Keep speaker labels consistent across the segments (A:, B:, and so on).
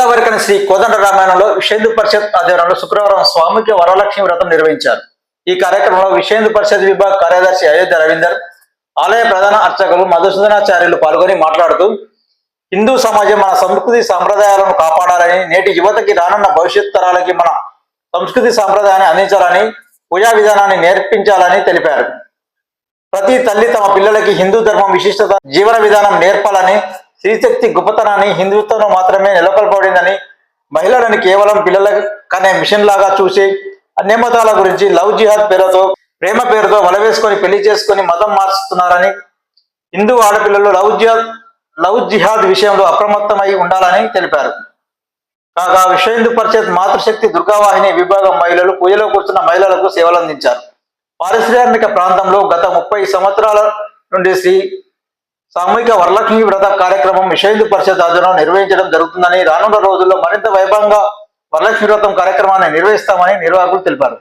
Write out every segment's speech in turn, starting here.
A: గోదావరికని శ్రీ కోదండ రామాయణంలో విశ్వేందు పరిషత్ ఆధ్వర్యంలో శుక్రవారం స్వామికి వరలక్ష్మి వ్రతం నిర్వహించారు. ఈ కార్యక్రమంలో విశ్వేందు పరిషత్ విభాగ కార్యదర్శి అయోధ్య రవీందర్, ఆలయ ప్రధాన అర్చకులు మధుసూదనాచార్యులు పాల్గొని మాట్లాడుతూ, హిందూ సమాజం మన సంస్కృతి సాంప్రదాయాలను కాపాడాలని, నేటి యువతకి రానున్న భవిష్యత్ తరాలకి మన సంస్కృతి సాంప్రదాయాన్ని అందించాలని, పూజా విధానాన్ని నేర్పించాలని తెలిపారు. ప్రతి తల్లి తమ పిల్లలకి హిందూ ధర్మం విశిష్టత, జీవన విధానం నేర్పాలని, స్త్రీశక్తి గొప్పతనాన్ని హిందుత్వంలో మాత్రమే నెలకొల్పబడిందని, మహిళలను కేవలం పిల్లల కనే మిషన్ లాగా చూసి అన్య మతాల గురించి లవ్ జిహాద్ పేరుతో, ప్రేమ పేరుతో వలవేసుకొని పెళ్లి చేసుకుని మతం మార్చుతున్నారని, హిందూ ఆడపిల్లలు లవ్ జిహాద్ విషయంలో అప్రమత్తమై ఉండాలని తెలిపారు. కాగా విశ్వేందు పరిషత్ మాతృశక్తి దుర్గావాహిని విభాగం మహిళలు పూజలో కూర్చున్న మహిళలకు సేవలు అందించారు. పారిశ్రామిక ప్రాంతంలో గత 30 సంవత్సరాల నుండి శ్రీ సామూహిక వరలక్ష్మి వ్రత కార్యక్రమం విశ్వేందు పరిషత్ ఆధ్వర్యంలో నిర్వహించడం జరుగుతుందని, రానున్న రోజుల్లో మరింత వైభవంగా వరలక్ష్మి వ్రతం కార్యక్రమాన్ని నిర్వహిస్తామని నిర్వాహకులు తెలిపారు.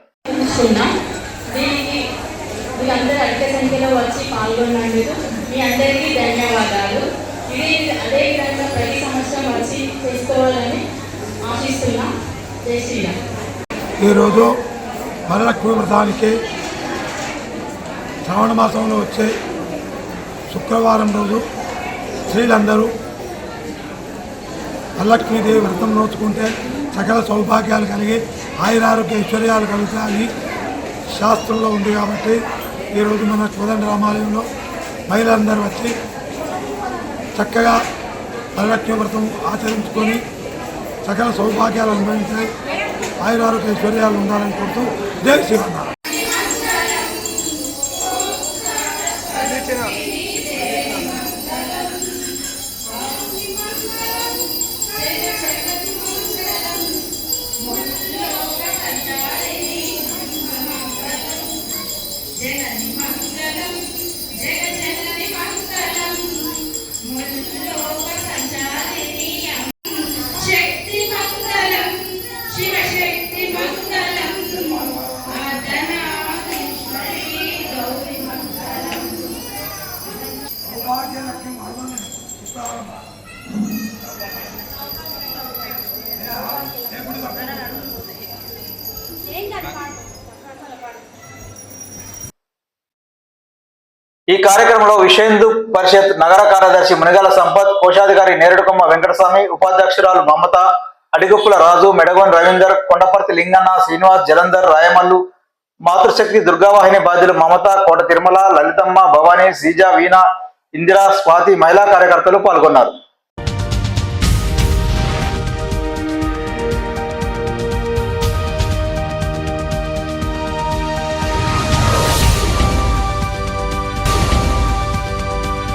B: ఈరోజు వరలక్ష్మి వ్రతానికి శ్రావణ మాసంలో వచ్చే శుక్రవారం రోజు స్త్రీలందరూ వరలక్ష్మీదేవి వ్రతం నోచుకుంటే సకల సౌభాగ్యాలు కలిగి ఆయురారోగ్య ఐశ్వర్యాలు కలుగుతాయని శాస్త్రంలో ఉంది. కాబట్టి ఈరోజు మన కోదండ రామాలయంలో మహిళలందరూ వచ్చి చక్కగా వరలక్ష్మి వ్రతం ఆచరించుకొని సకల సౌభాగ్యాలు అనుభవించాయి, ఆయురారోగ్య ఐశ్వర్యాలు ఉండాలని కోరుతూ జై శ్రీమన్నారాయణ.
A: ఈ కార్యక్రమంలో విశ్వేందు పరిషత్ నగర కార్యదర్శి మునిగాల సంపత్, కోశాధికారి నేరేడుకొమ్మ వెంకటస్వామి, ఉపాధ్యక్షురాలు మమత, అడిగుప్పుల రాజు, మెడగోన్ రవీందర్, కొండపర్తి లింగన్న, శ్రీనివాస్, జలంధర్, రాయమల్లు, మాతృశక్తి దుర్గావాహిని బాధ్యులు మమత, కోట తిరుమల, లలితమ్మ, భవానీ, శ్రీజ, వీణ, ఇందిరా, స్వాతి, మహిళా కార్యకర్తలు పాల్గొన్నారు.